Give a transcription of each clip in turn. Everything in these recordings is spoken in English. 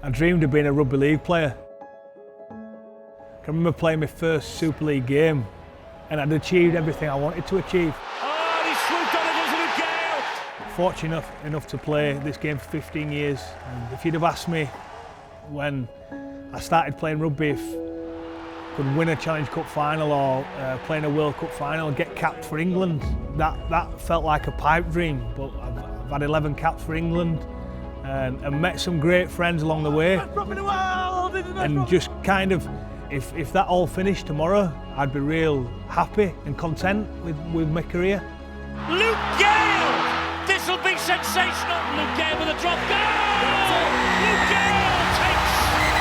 I dreamed of being a rugby league player. I can remember playing my first Super League game and I'd achieved everything I wanted to achieve. Oh, he swooped on it, doesn't it, Gale? Fortunate enough to play this game for 15 years. And if you'd have asked me when I started playing rugby if I could win a Challenge Cup final or play in a World Cup final and get capped for England, that felt like a pipe dream. But I've had 11 caps for England and met some great friends along the way. And just kind of, if that all finished tomorrow, I'd be real happy and content with my career. Luke Gale! This'll be sensational. Luke Gale with a drop goal! Luke Gale takes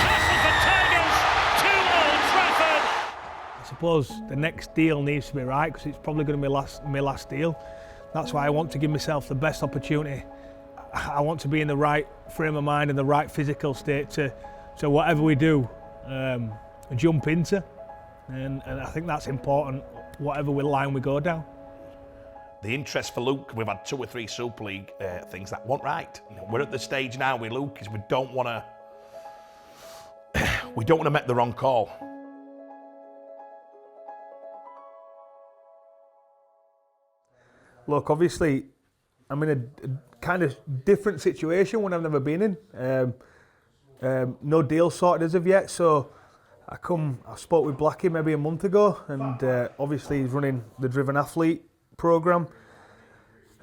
Castle for Tigers to Old Trafford. I suppose the next deal needs to be right because it's probably going to be my last deal. That's why I want to give myself the best opportunity. I want to be in the right frame of mind and the right physical state to whatever we do, jump into. And I think that's important, whatever line we go down. The interest for Luke, we've had 2 or 3 Super League things that weren't right. You know, we're at the stage now with Luke is we don't want to make the wrong call. Look, obviously, I'm in a kind of different situation when I've never been in. No deal sorted as of yet, so I spoke with Blackie maybe a month ago, and obviously he's running the Driven Athlete programme.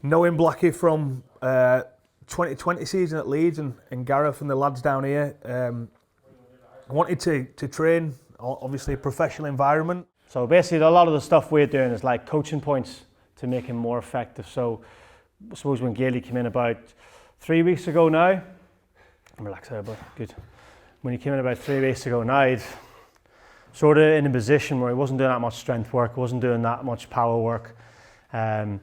Knowing Blackie from 2020 season at Leeds and Gareth and the lads down here, I wanted to train, obviously a professional environment. So basically a lot of the stuff we're doing is like coaching points to make him more effective. So I suppose when Gale came in about 3 weeks ago now, I'm relaxed there, but good. When he came in about 3 weeks ago now, he'd sort of in a position where he wasn't doing that much strength work, wasn't doing that much power work. And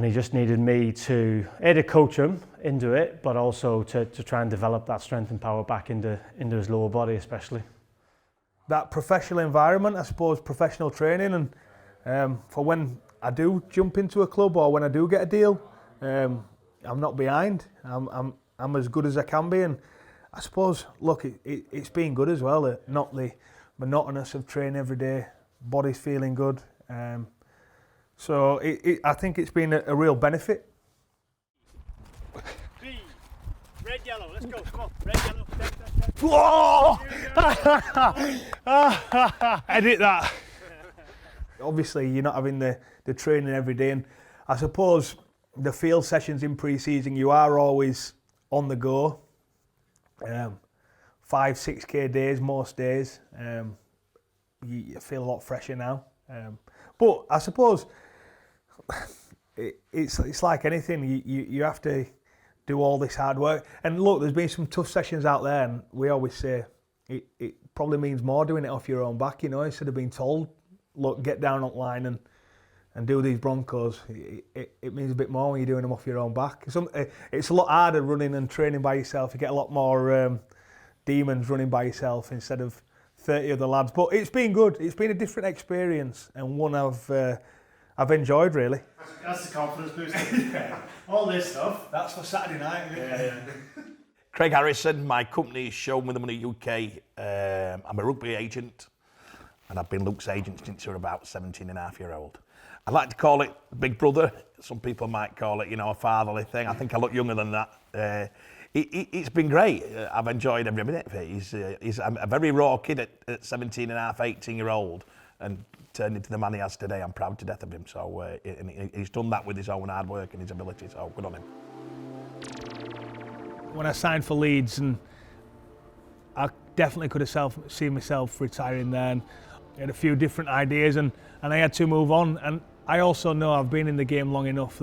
he just needed me to coach him into it, but also to try and develop that strength and power back into his lower body especially. That professional environment, I suppose, professional training, and for when I do jump into a club or when I do get a deal, I'm not behind. I'm as good as I can be, and I suppose, look, it's been good as well. Not the monotonous of training every day, body's feeling good. So I think it's been a real benefit. Green, red, yellow, let's go, come on, red, yellow, Whoa! Edit that. Obviously, you're not having the training every day, and I suppose the field sessions in pre-season, you are always on the go. 5-6k days most days. You feel a lot fresher now. But I suppose it's like anything. You have to do all this hard work. And look, there's been some tough sessions out there, and we always say it probably means more doing it off your own back, you know, instead of being told, look, get down on line and do these Broncos. It means a bit more when you're doing them off your own back. It's a lot harder running and training by yourself. You get a lot more demons running by yourself instead of 30 other lads. But it's been good. It's been a different experience and one I've enjoyed, really. That's the confidence booster. Yeah. All this stuff. That's for Saturday night, isn't it? Yeah. Craig Harrison, my company is Show Me the Money UK. I'm a rugby agent, and I've been Luke's agent since he was about 17 and a half year old. I like to call it big brother. Some people might call it, a fatherly thing. I think I look younger than that. It's been great. I've enjoyed every minute of it. He's a very raw kid at 17 and a half, 18 year old, and turned into the man he has today. I'm proud to death of him. So he's done that with his own hard work and his ability. So good on him. When I signed for Leeds, and I definitely could have seen myself retiring there, and I had a few different ideas, and I had to move on. And I also know I've been in the game long enough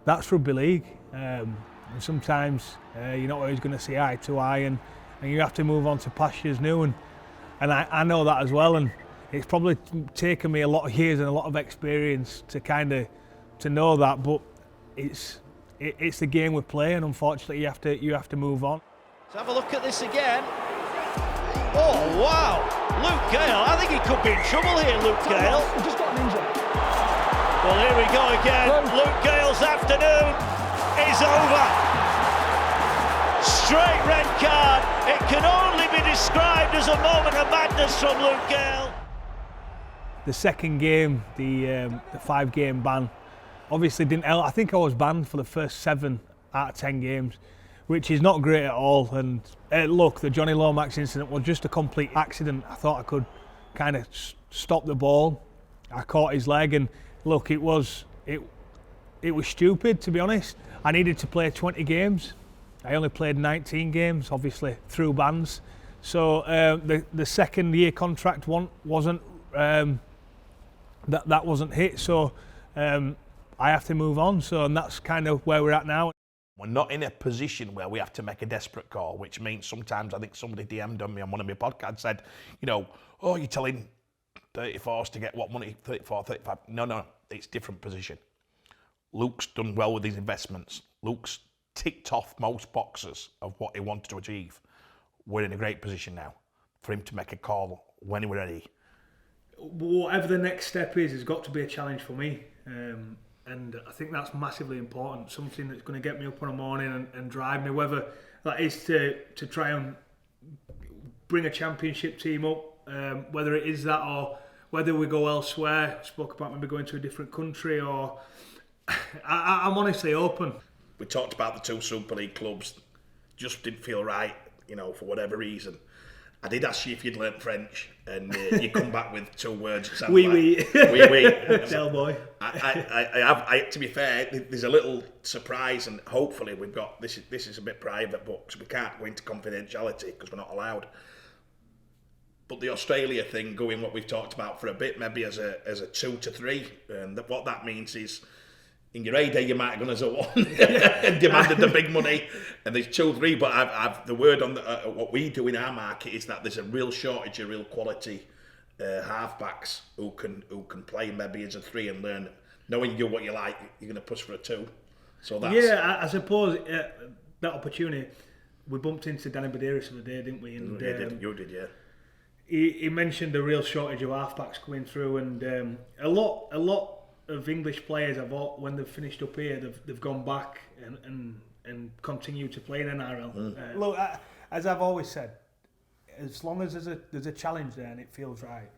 that's rugby league. And sometimes you're not always going to see eye to eye, and you have to move on to pastures new. And I know that as well. And it's probably taken me a lot of years and a lot of experience to know that. But it's the game we play, and unfortunately you have to move on. Let's have a look at this again. Oh wow, Luke Gale. I think he could be in trouble here, Luke Gale. He just got an injury. Well, here we go again. Luke Gale's afternoon is over. straight red card. It can only be described as a moment of madness from Luke Gale. The second game, the 5-game ban, obviously didn't help. I think I was banned for the first 7 out of 10 games, which is not great at all. And look, the Johnny Lomax incident was just a complete accident. I thought I could kind of stop the ball. I caught his leg, and look, it was stupid, to be honest. I needed to play 20 games. I only played 19 games, obviously through bans. So the second year contract wasn't that wasn't hit. So I have to move on. So, and that's kind of where we're at now. We're not in a position where we have to make a desperate call, which means sometimes, I think somebody DM'd on me on one of my podcasts, said, you know, oh, you're telling 34s to get what money? 34, 35. No, it's different position. Luke's done well with his investments. Luke's ticked off most boxes of what he wanted to achieve. We're in a great position now for him to make a call when we're ready. Whatever the next step is, has got to be a challenge for me. And I think that's massively important. Something that's going to get me up in the morning and drive me, whether that is to try and bring a championship team up, whether it is that or whether we go elsewhere. I spoke about maybe going to a different country, or I'm honestly open. We talked about the 2 Super League clubs, just didn't feel right, you know, for whatever reason. I did ask you if you'd learnt French, and you come back with 2 words. Oui, oui. Oui, oui. Tell boy. I, to be fair, there's a little surprise, and hopefully we've got, this is a bit private, but we can't go into confidentiality because we're not allowed. But the Australia thing, going what we've talked about for a bit, maybe as a 2 to 3, and what that means is, in your heyday, you might have gone as a 1 and demanded the big money, and there's 2, 3. But I've the word on what we do in our market is that there's a real shortage of real quality halfbacks who can play maybe as a 3 and learn, knowing you what you like, you're going to push for a 2. So that's I suppose that opportunity. We bumped into Danny Badeiros the other day, didn't we? And you did, yeah. He mentioned the real shortage of halfbacks coming through, and a lot of English players when they've finished up here, they've gone back and continued to play in NRL. Look, as I've always said, as long as there's a challenge there and it feels right,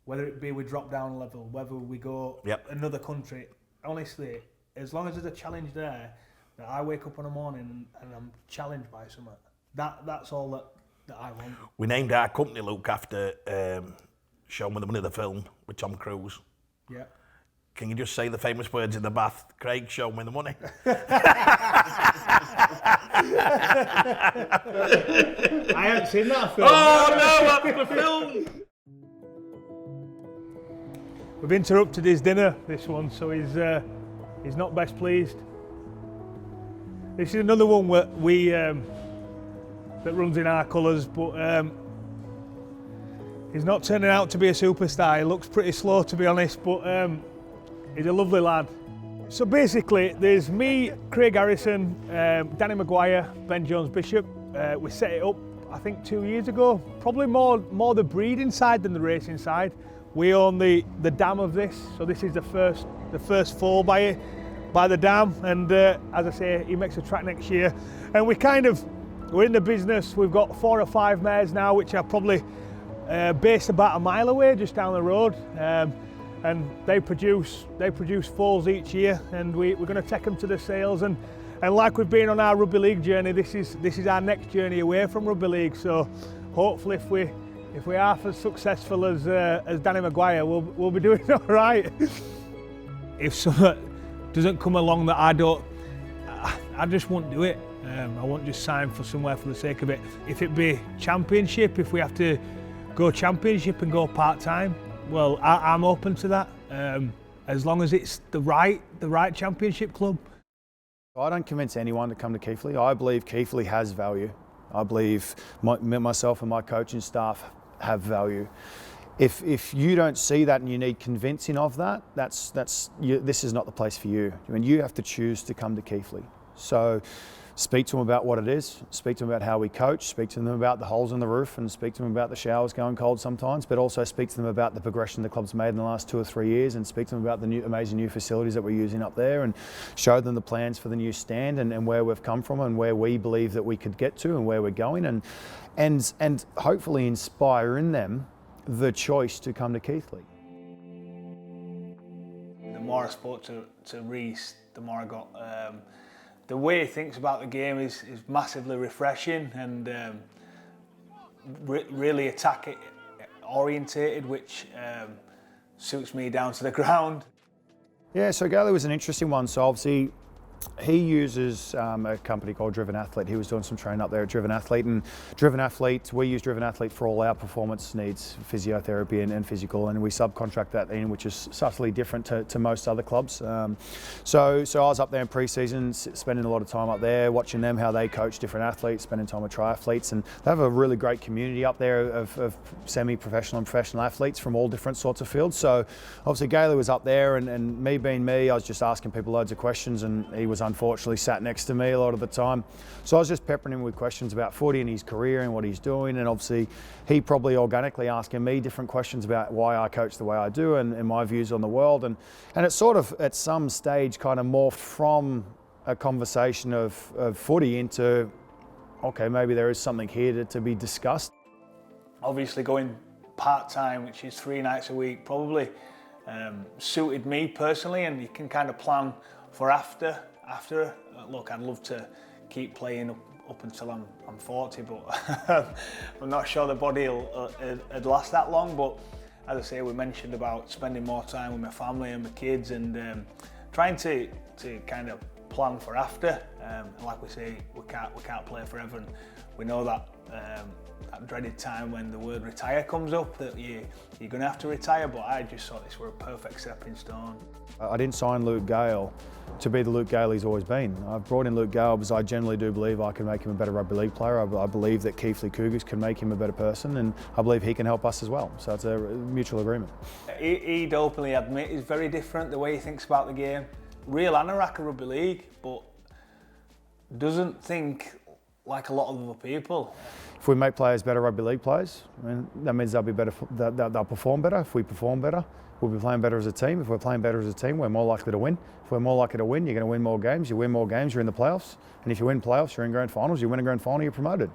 whether it be we drop down level, whether we go another country, honestly, as long as there's a challenge there, that I wake up in the morning and I'm challenged by something, that's all that I want. We named our company, Luke, after Show Me the Money, the film with Tom Cruise. Yeah. Can you just say the famous words in the bath? Craig, show me the money. I haven't seen that film. Oh no, that's the film! We've interrupted his dinner, this one, so he's not best pleased. This is another one that that runs in our colours, but he's not turning out to be a superstar. He looks pretty slow, to be honest, but he's a lovely lad. So basically, there's me, Craig Harrison, Danny Maguire, Ben Jones-Bishop. We set it up, I think, 2 years ago. Probably more the breeding side than the racing side. We own the dam of this, so this is the first foal by the dam. And as I say, he makes a track next year. And we're in the business. We've got 4 or 5 mares now, which are probably based about a mile away, just down the road. And they produce foals each year, and we're going to take them to the sales. And like we've been on our rugby league journey, this is our next journey away from rugby league. So hopefully, if we are as successful as Danny Maguire, we'll be doing all right. If someone doesn't come along that I just won't do it. I won't just sign for somewhere for the sake of it. If it be championship, if we have to go championship and go part-time, well, I'm open to that, as long as it's the right championship club. I don't convince anyone to come to Keighley. I believe Keighley has value. I believe myself and my coaching staff have value. If you don't see that and you need convincing of that, this is not the place for you. I mean, you have to choose to come to Keighley. So speak to them about what it is, speak to them about how we coach, speak to them about the holes in the roof, and speak to them about the showers going cold sometimes, but also speak to them about the progression the club's made in the last 2 or 3 years, and speak to them about the amazing new facilities that we're using up there, and show them the plans for the new stand and where we've come from and where we believe that we could get to and where we're going, and hopefully inspire in them the choice to come to Keighley. The more I spoke to Reece, the more I got. The way he thinks about the game is massively refreshing and really attack orientated, which suits me down to the ground. Yeah, so Gale was an interesting one. So obviously, he uses a company called Driven Athlete. He was doing some training up there at Driven Athlete, and Driven Athlete, we use Driven Athlete for all our performance needs, physiotherapy and physical, and we subcontract that in, which is subtly different to most other clubs. So I was up there in pre-season, spending a lot of time up there, watching them, how they coach different athletes, spending time with triathletes, and they have a really great community up there of semi-professional and professional athletes from all different sorts of fields. So obviously Gale was up there, and me being me, I was just asking people loads of questions, and he was unfortunately sat next to me a lot of the time. So I was just peppering him with questions about footy and his career and what he's doing, and obviously he probably organically asking me different questions about why I coach the way I do and my views on the world, and it sort of at some stage kind of morphed from a conversation of footy into, okay, maybe there is something here to be discussed. Obviously going part-time, which is 3 nights a week, probably suited me personally, and you can kind of plan for after. Look, I'd love to keep playing up until I'm 40, but I'm not sure the body would last that long. But as I say, we mentioned about spending more time with my family and my kids, and trying to kind of plan for after. Like we say, we can't play forever, and we know that that dreaded time when the word retire comes up, that you're going to have to retire. But I just thought this were a perfect stepping stone. I didn't sign Luke Gale to be the Luke Gale he's always been. I've brought in Luke Gale because I generally do believe I can make him a better rugby league player. I believe that Keighley Cougars can make him a better person, and I believe he can help us as well. So it's a mutual agreement. He'd openly admit he's very different, the way he thinks about the game. Real anorak of rugby league, but doesn't think like a lot of other people. If we make players better rugby league players, I mean, that means they'll be better. They'll perform better. If we perform better, we'll be playing better as a team. If we're playing better as a team, we're more likely to win. If we're more likely to win, you're going to win more games. You win more games, you're in the playoffs. And if you win playoffs, you're in grand finals. You win a grand final, you're promoted.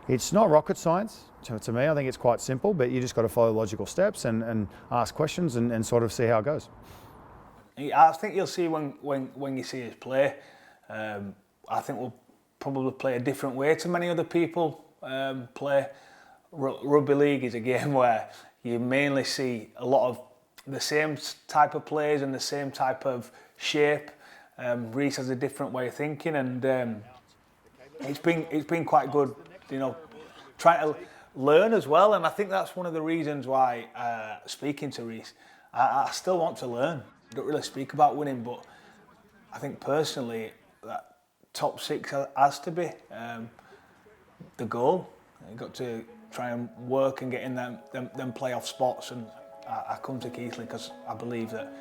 It's not rocket science. To me, I think it's quite simple, but you just got to follow logical steps and ask questions and sort of see how it goes. I think you'll see when you see us play. I think we'll probably play a different way to many other people play. Rugby league is a game where you mainly see a lot of the same type of players and the same type of shape. Reece has a different way of thinking, and it's been quite good, you know, trying to learn as well. And I think that's one of the reasons why, speaking to Reece, I still want to learn. I don't really speak about winning, but I think personally that top 6 has to be the goal. You've got to try and work and get in them playoff spots, and I come to Keighley because I believe that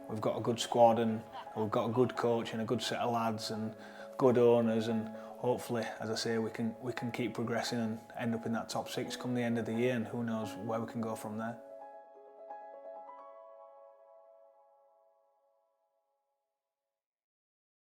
we've got a good squad and we've got a good coach and a good set of lads and good owners, and hopefully, as I say, we can keep progressing and end up in that top 6 come the end of the year, and who knows where we can go from there.